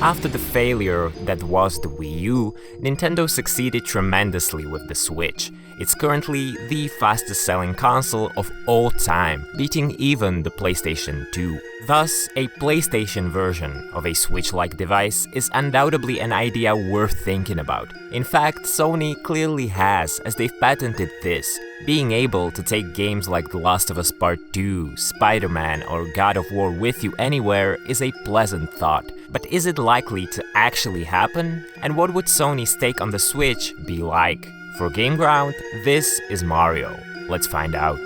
After the failure that was the Wii U, Nintendo succeeded tremendously with the Switch. It's currently the fastest-selling console of all time, beating even the PlayStation 2. Thus, a PlayStation version of a Switch-like device is undoubtedly an idea worth thinking about. In fact, Sony clearly has, as they've patented this. Being able to take games like The Last of Us Part 2, Spider-Man or God of War with you anywhere is a pleasant thought. But is it likely to actually happen? And what would Sony's take on the Switch be like? For GameGround, this is Mario. Let's find out.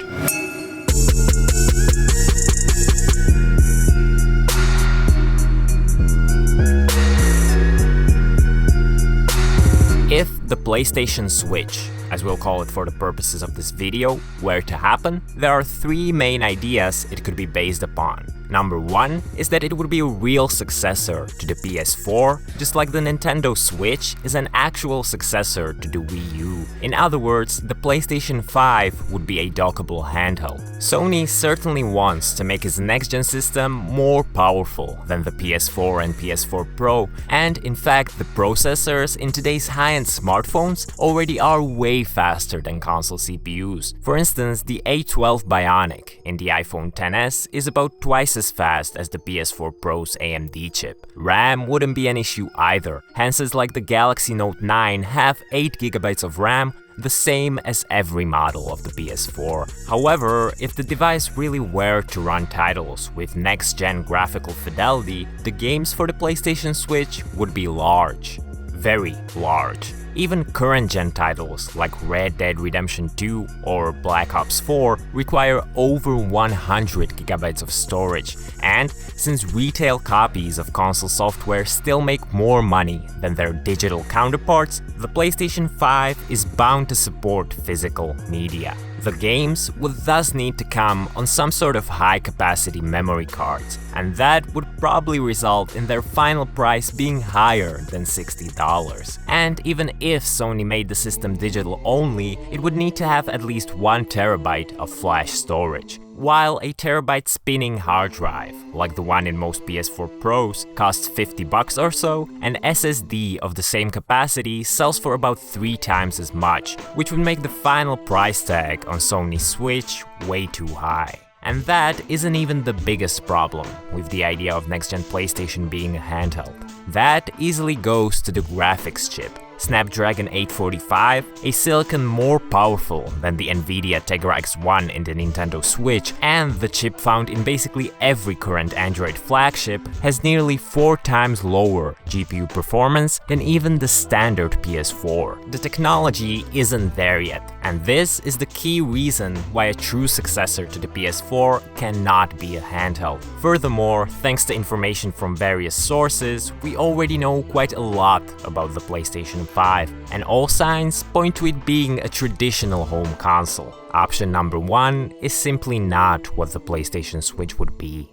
If the PlayStation Switch, as we'll call it for the purposes of this video, were to happen, there are three main ideas it could be based upon. Number one is that it would be a real successor to the PS4, just like the Nintendo Switch is an actual successor to the Wii U. In other words, the PlayStation 5 would be a dockable handheld. Sony certainly wants to make its next-gen system more powerful than the PS4 and PS4 Pro, and in fact the processors in today's high-end smartphones already are way faster than console CPUs. For instance, the A12 Bionic in the iPhone XS is about twice as fast as the PS4 Pro's AMD chip. RAM wouldn't be an issue either. Handsets like the Galaxy Note 9 have 8GB of RAM, the same as every model of the PS4. However, if the device really were to run titles with next-gen graphical fidelity, the games for the PlayStation Switch would be large. Very large. Even current-gen titles like Red Dead Redemption 2 or Black Ops 4 require over 100GB of storage, and since retail copies of console software still make more money than their digital counterparts, the PlayStation 5 is bound to support physical media. The games would thus need to come on some sort of high-capacity memory cards, and that would probably result in their final price being higher than $60. And even if Sony made the system digital only, it would need to have at least 1TB of flash storage. While a terabyte spinning hard drive, like the one in most PS4 Pros, costs $50 or so, an SSD of the same capacity sells for about 3 times as much, which would make the final price tag on Sony's Switch way too high. And that isn't even the biggest problem with the idea of next-gen PlayStation being a handheld. That easily goes to the graphics chip. Snapdragon 845, a silicon more powerful than the Nvidia Tegra X1 in the Nintendo Switch, and the chip found in basically every current Android flagship, has nearly 4 times lower GPU performance than even the standard PS4. The technology isn't there yet, and this is the key reason why a true successor to the PS4 cannot be a handheld. Furthermore, thanks to information from various sources, we already know quite a lot about the PlayStation 5, and all signs point to it being a traditional home console. Option number 1 is simply not what the PlayStation Switch would be.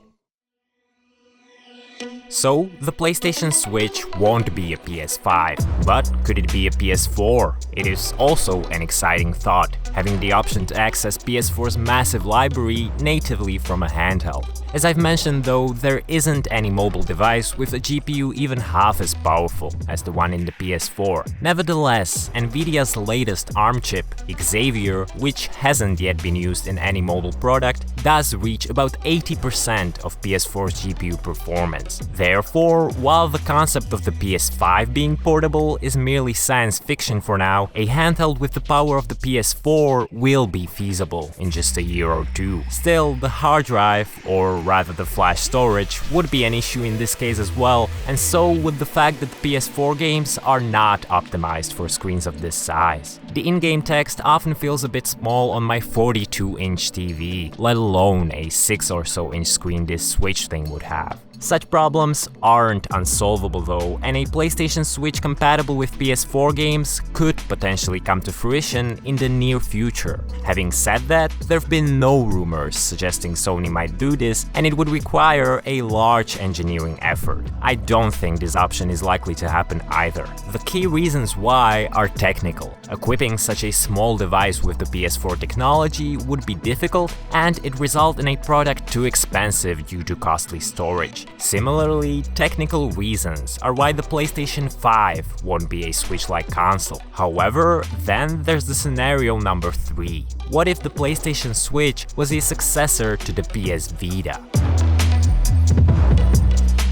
So, the PlayStation Switch won't be a PS5, but could it be a PS4? It is also an exciting thought, having the option to access PS4's massive library natively from a handheld. As I've mentioned though, there isn't any mobile device with a GPU even half as powerful as the one in the PS4. Nevertheless, Nvidia's latest ARM chip, Xavier, which hasn't yet been used in any mobile product, does reach about 80% of PS4's GPU performance. Therefore, while the concept of the PS5 being portable is merely science fiction for now, a handheld with the power of the PS4 will be feasible in just a year or two. Still, the hard drive, or rather the flash storage, would be an issue in this case as well, and so would the fact that the PS4 games are not optimized for screens of this size. The in-game text often feels a bit small on my 42-inch TV, let alone a 6 or so inch screen this Switch thing would have. Such problems aren't unsolvable though, and a PlayStation Switch compatible with PS4 games could potentially come to fruition in the near future. Having said that, there have been no rumors suggesting Sony might do this, and it would require a large engineering effort. I don't think this option is likely to happen either. The key reasons why are technical. Equipment Equipping such a small device with the PS4 technology would be difficult, and it result in a product too expensive due to costly storage. Similarly, technical reasons are why the PlayStation 5 won't be a Switch-like console. However, then there's the scenario number 3. What if the PlayStation Switch was a successor to the PS Vita?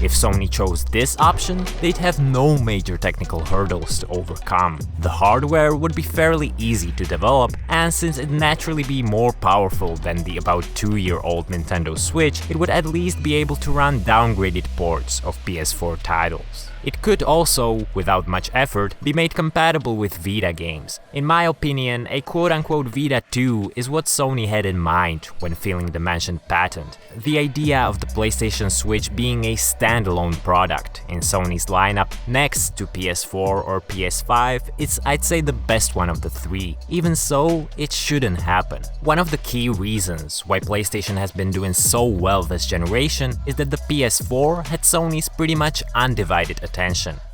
If Sony chose this option, they'd have no major technical hurdles to overcome. The hardware would be fairly easy to develop, and since it'd naturally be more powerful than the about 2-year-old Nintendo Switch, it would at least be able to run downgraded ports of PS4 titles. It could also, without much effort, be made compatible with Vita games. In my opinion, a quote-unquote Vita 2 is what Sony had in mind when filing the mentioned patent. The idea of the PlayStation Switch being a standalone product in Sony's lineup next to PS4 or PS5 is, I'd say, the best one of the three. Even so, it shouldn't happen. One of the key reasons why PlayStation has been doing so well this generation is that the PS4 had Sony's pretty much undivided attention.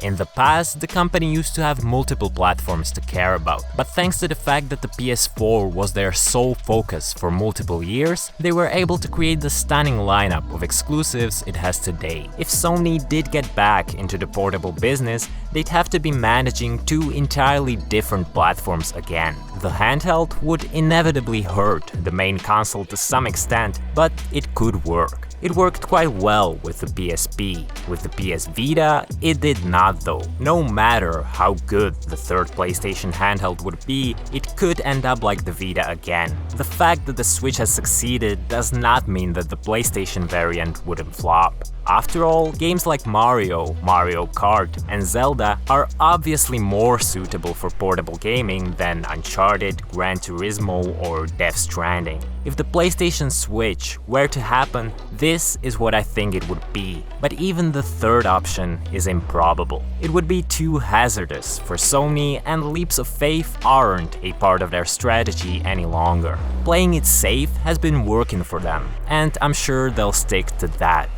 In the past, the company used to have multiple platforms to care about, but thanks to the fact that the PS4 was their sole focus for multiple years, they were able to create the stunning lineup of exclusives it has today. If Sony did get back into the portable business, they'd have to be managing two entirely different platforms again. The handheld would inevitably hurt the main console to some extent, but it could work. It worked quite well with the PSP. With the PS Vita, it did not though. No matter how good the third PlayStation handheld would be, it could end up like the Vita again. The fact that the Switch has succeeded does not mean that the PlayStation variant wouldn't flop. After all, games like Mario, Mario Kart, and Zelda are obviously more suitable for portable gaming than Uncharted, Gran Turismo, or Death Stranding. If the PlayStation Switch were to happen, this is what I think it would be. But even the third option is improbable. It would be too hazardous for Sony, and leaps of faith aren't a part of their strategy any longer. Playing it safe has been working for them, and I'm sure they'll stick to that.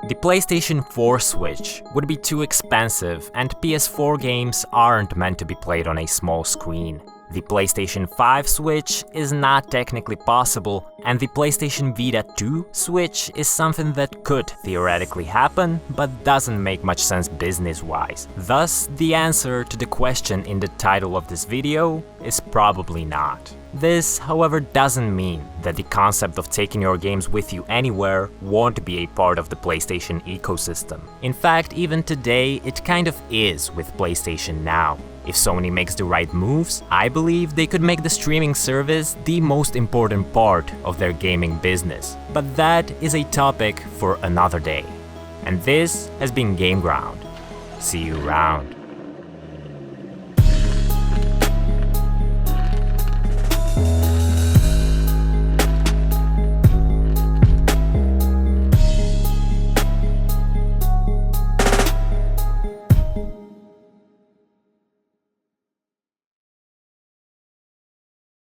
The PlayStation 4 Switch would be too expensive, and PS4 games aren't meant to be played on a small screen. The PlayStation 5 Switch is not technically possible, and the PlayStation Vita 2 Switch is something that could theoretically happen, but doesn't make much sense business-wise. Thus, the answer to the question in the title of this video is probably not. This, however, doesn't mean that the concept of taking your games with you anywhere won't be a part of the PlayStation ecosystem. In fact, even today, it kind of is with PlayStation Now. If Sony makes the right moves, I believe they could make the streaming service the most important part of their gaming business. But that is a topic for another day. And this has been GameGround. See you around.